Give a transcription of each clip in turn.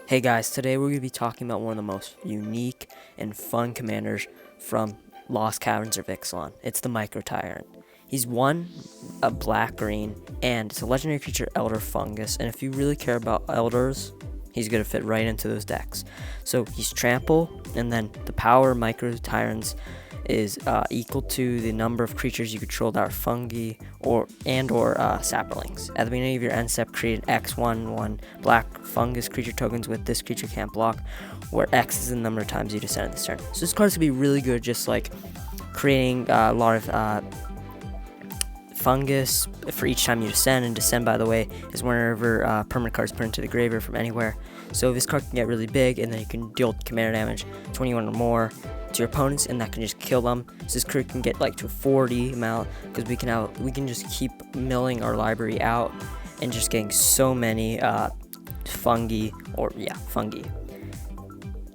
Hey guys, today we're going to be talking about one of the most unique and fun commanders from Lost Caverns of Ixalan. It's the Mycotyrant. He's a black-green, and it's a legendary creature, Elder Fungus, and if you really care about Elders, he's going to fit right into those decks. So he's Trample, and then the power of Mycotyrants is equal to the number of creatures you control that are fungi or saplings. At the beginning of your end step, create an X1/1 black fungus creature tokens with this creature can't block, where X is the number of times you descend this turn. So this card's gonna be really good, just like creating a lot of fungus for each time you descend. And descend, by the way, is whenever permanent cards put into the graveyard from anywhere. So this card can get really big, and then you can deal commander damage 21 or more to your opponents, and that can just kill them. So this card can get like to 40 amount, because we can just keep milling our library out and just getting so many fungi.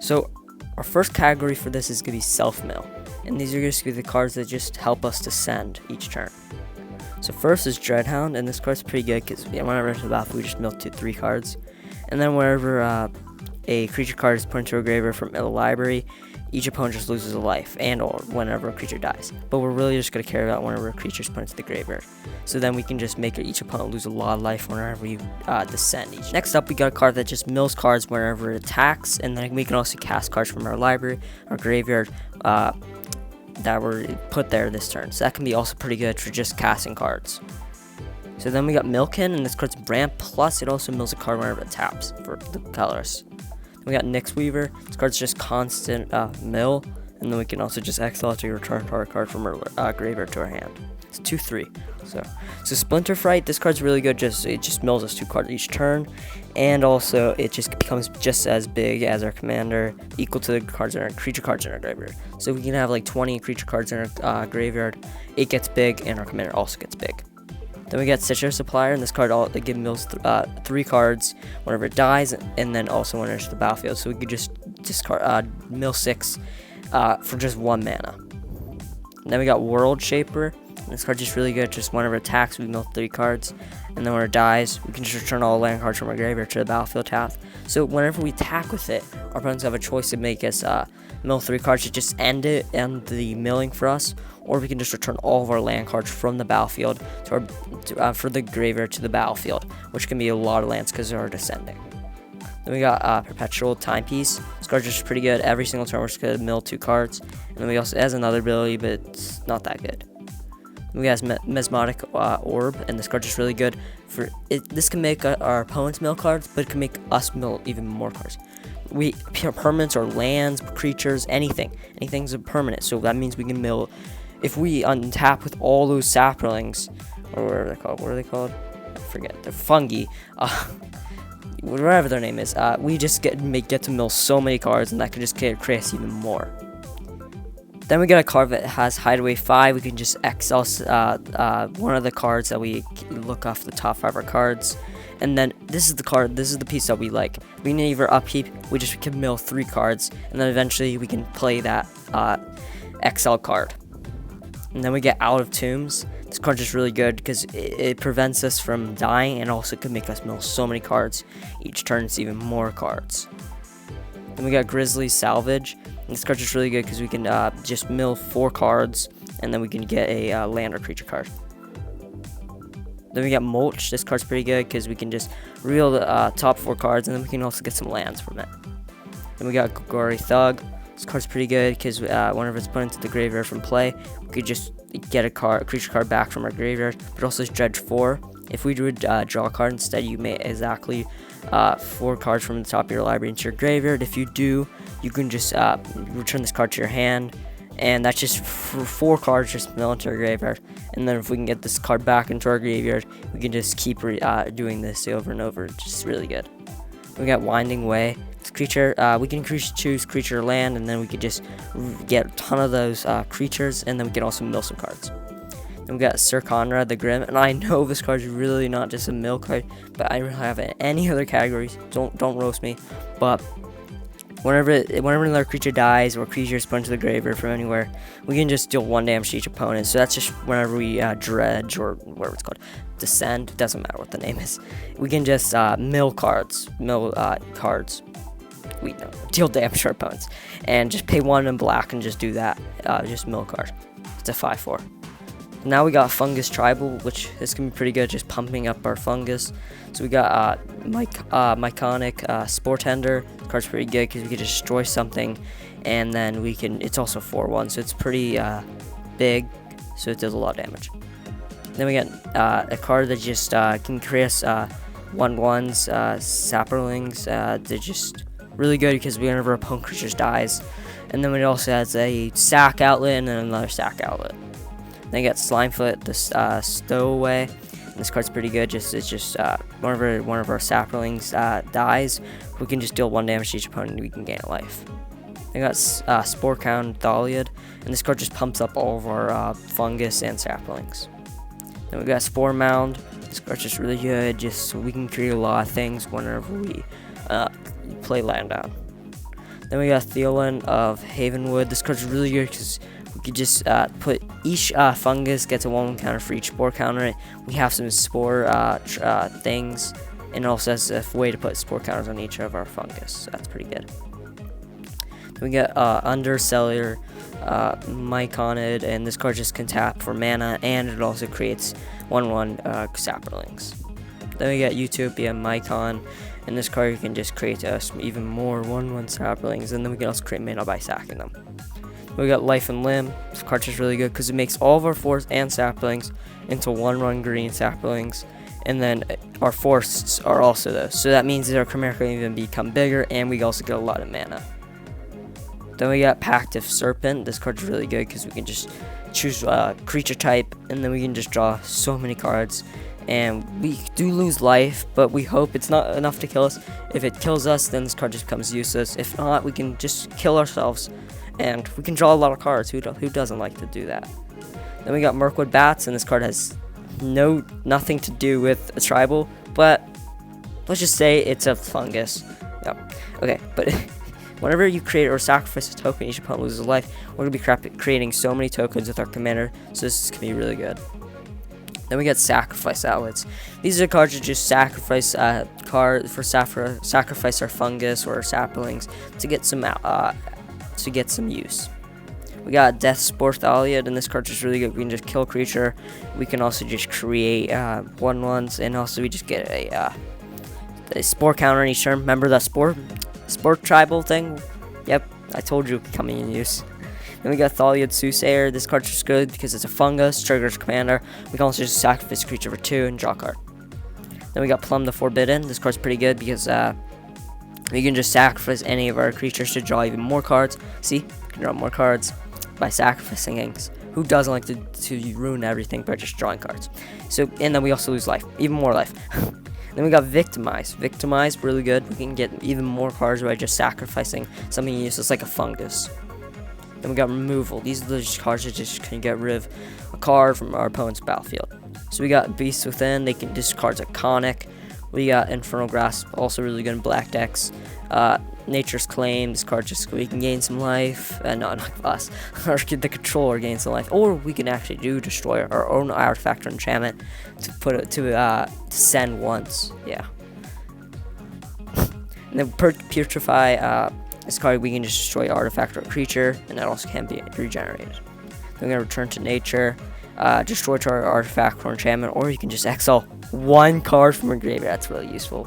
So our first category for this is gonna be self-mill, and these are just gonna be the cards that just help us descend each turn. So first is Dreadhound, and this card's pretty good because whenever it's the battlefield, we just mill 2-3 cards, and then whenever a creature card is put into a graveyard from a library, each opponent just loses a life, and or whenever a creature dies. But we're really just going to care about whenever a creature is put into the graveyard. So then we can just make each opponent lose a lot of life whenever you descend each. Next up, we got a card that just mills cards whenever it attacks, and then we can also cast cards from our library, our graveyard, that were put there this turn. So that can be also pretty good for just casting cards. So then we got Milkin, and this card's brand, plus it also mills a card whenever it taps for the colors. We got Nyx Weaver. This card's just constant mill, and then we can also just exile to return target card from our graveyard to our hand. It's 2/3. So Splinter Fright. This card's really good. It just mills us 2 cards each turn, and also it just becomes just as big as our commander, equal to the creature cards in our graveyard. So we can have like 20 creature cards in our graveyard. It gets big, and our commander also gets big. Then we got Stitcher Supplier, and this card mills 3 cards whenever it dies, and then also when it enters the battlefield. So we could just discard mill 6 for just 1 mana. And then we got World Shaper. And this card's just really good. Just whenever it attacks, we mill 3 cards, and then when it dies, we can just return all land cards from our graveyard to the battlefield tapped. So whenever we attack with it, our opponents have a choice to make us mill 3 cards to just end the milling for us, or we can just return all of our land cards from the battlefield for the graveyard to the battlefield, which can be a lot of lands because they are descending. Then we got Perpetual Timepiece. This card's just pretty good. Every single turn we're just gonna mill 2 cards, and then it has another ability, but it's not that good. Then we got Mesmeric Orb, and this card's just really good for it. This can make our opponents mill cards, but it can make us mill even more cards. Permanents or lands, creatures, anything's a permanent. So that means we can mill. If we untap with all those saplings, or whatever they're called, what are they called? I forget. They're fungi. Whatever their name is. We just get to mill so many cards, and that can just create us even more. Then we got a card that has Hideaway 5. We can just exile one of the cards that we look off the top 5 of our cards. And then this is the piece that we like. We can either upkeep, we can mill 3 cards, and then eventually we can play that exile card. And then we get Out of Tombs. This card's just really good because it prevents us from dying, and also can make us mill so many cards. Each turn it's even more cards. Then we got Grizzly Salvage. And this card's just really good because we can just mill 4 cards, and then we can get a land or creature card. Then we got Mulch. This card's pretty good because we can just reel the top 4 cards, and then we can also get some lands from it. Then we got Gory Thug. This card's pretty good because whenever it's put into the graveyard from play, we could just get a creature card back from our graveyard, but also dredge 4. If we would draw a card instead, you may exactly 4 cards from the top of your library into your graveyard. If you do, you can just return this card to your hand, and that's just for 4 cards just mill into our graveyard. And then if we can get this card back into our graveyard, we can just keep doing this over and over. It's just really good. We got Winding Way. This creature, we can choose creature or land, and then we can just get a ton of those creatures, and then we can also mill some cards. Then we got Sir Conrad the Grim, and I know this card's really not just a mill card, but I don't have any other categories. Don't roast me. But whenever another creature dies or creature is put into the graveyard from anywhere, we can just deal 1 damage to each opponent. So that's just whenever we dredge, or whatever it's called, descend. It doesn't matter what the name is. We can just mill cards. deal damage to our opponents. And just pay 1 in black and just do that. Just mill card. It's a 5/4. Now we got Fungus Tribal, which is going to be pretty good, just pumping up our fungus. So we got Myconic Sportender. This card's pretty good because we can destroy something, and then we can, it's also 4/1, so it's pretty big, so it does a lot of damage. Then we got a card that just can create us 1/1s, Sapperlings. They're just really good because whenever a opponent creature dies. And then it also has a sack outlet and then another sack outlet. Then you got Slimefoot, the Stowaway. And this card's pretty good. It's just whenever one of our Sapperlings dies, we can just deal 1 damage to each opponent and we can gain a life. Then you got Sporecount Thaliad, and this card just pumps up all of our fungus and Sapperlings. Then we got Spore Mound. This card's just really good, just so we can create a lot of things whenever we play land down. Then we got Theolin of Havenwood. This card's really good because we could just put each fungus gets a 1/1 counter for each spore counter. We have some spore things, and it also has a way to put spore counters on each of our fungus. So that's pretty good. Then we got Undercellular Myconid, and this card just can tap for mana, and it also creates 1/1 Sapperlings. Then we got Utopia Mycon, and this card you can just create us even more 1/1 Sapperlings, and then we can also create mana by sacking them. We got Life and Limb. This card's just really good because it makes all of our forests and Sapperlings into 1/1 green Sapperlings, and then our forests are also those. So that means that our Chimera can even become bigger, and we also get a lot of mana. Then we got Pact of Serpent. This card's really good because we can just choose creature type, and then we can just draw so many cards. And we do lose life, but we hope it's not enough to kill us. If it kills us, then this card just becomes useless. If not, we can just kill ourselves, and we can draw a lot of cards. Who doesn't like to do that? Then we got Mirkwood Bats, and this card has nothing to do with a tribal, but let's just say it's a fungus. Yeah. Okay, but whenever you create or sacrifice a token, each opponent loses life. We're gonna be creating so many tokens with our commander, so this can be really good. Then we got Sacrifice Outlets. These are cards that just sacrifice sacrifice our fungus or our Sapperlings to get some use. We got Death Spore Thaliad, and this card is really good. We can just kill a creature. We can also just create 1/1s, and also we just get a spore counter on each turn. Remember that spore tribal thing? Yep, I told you it would be coming in use. Then we got Thaliad Soothsayer. This card's just good because it's a fungus, triggers commander. We can also just sacrifice a creature for 2 and draw a card. Then we got Plum the Forbidden. This card's pretty good because we can just sacrifice any of our creatures to draw even more cards. See, we can draw more cards by sacrificing things. Who doesn't like to ruin everything by just drawing cards? So, and then we also lose life, even more life. Then we got Victimize. Victimize, really good. We can get even more cards by just sacrificing something useless like a fungus. Then we got Removal. These are the cards that just can get rid of a card from our opponent's battlefield. So we got Beast Within. This card's iconic. We got Infernal Grasp, also really good in black decks. Nature's Claim. This card just, we can gain some life. Not us. Or the controller gains some life. Or we can actually destroy our own artifact or enchantment to put it to send once. Yeah. And then Putrefy. This card, we can just destroy artifact or creature, and that also can be regenerated. Then we're going to return to nature, destroy to our artifact or enchantment, or you can just exile 1 card from a graveyard. That's really useful.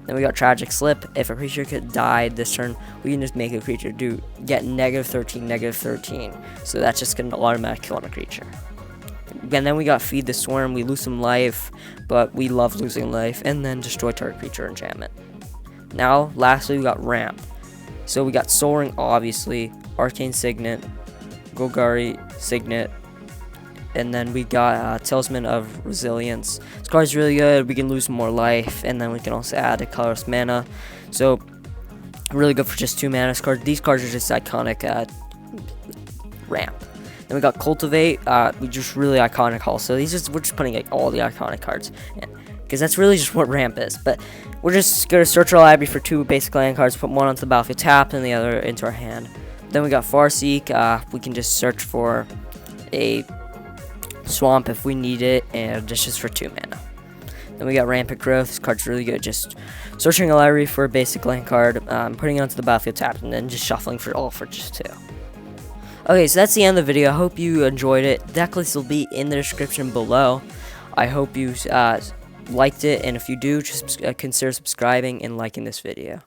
Then we got Tragic Slip. If a creature could die this turn, we can just make a creature get -13. So that's just going to automatically kill on a creature. And then we got Feed the Swarm. We lose some life, but we love losing life. And then destroy target creature enchantment. Now, lastly, we got Ramp. So we got Soaring, obviously, Arcane Signet, Golgari Signet, and then we got Talisman of Resilience. This card's really good. We can lose more life, and then we can also add a colorless mana. So really good for just 2 mana cards. These cards are just iconic Ramp. Then we got Cultivate, we just really iconic also. We're just putting like all the iconic cards in, because that's really just what Ramp is. But we're just going to search our library for 2 basic land cards, put one onto the battlefield tapped and the other into our hand. Then we got Farseek. We can just search for a swamp if we need it, and it's just for 2 mana. Then we got Rampant Growth. This card's really good. Just searching a library for a basic land card, putting it onto the battlefield tapped, and then just shuffling for all for just 2. Okay, so that's the end of the video. I hope you enjoyed it. Deck list will be in the description below. I hope you liked it, and if you do, just consider subscribing and liking this video.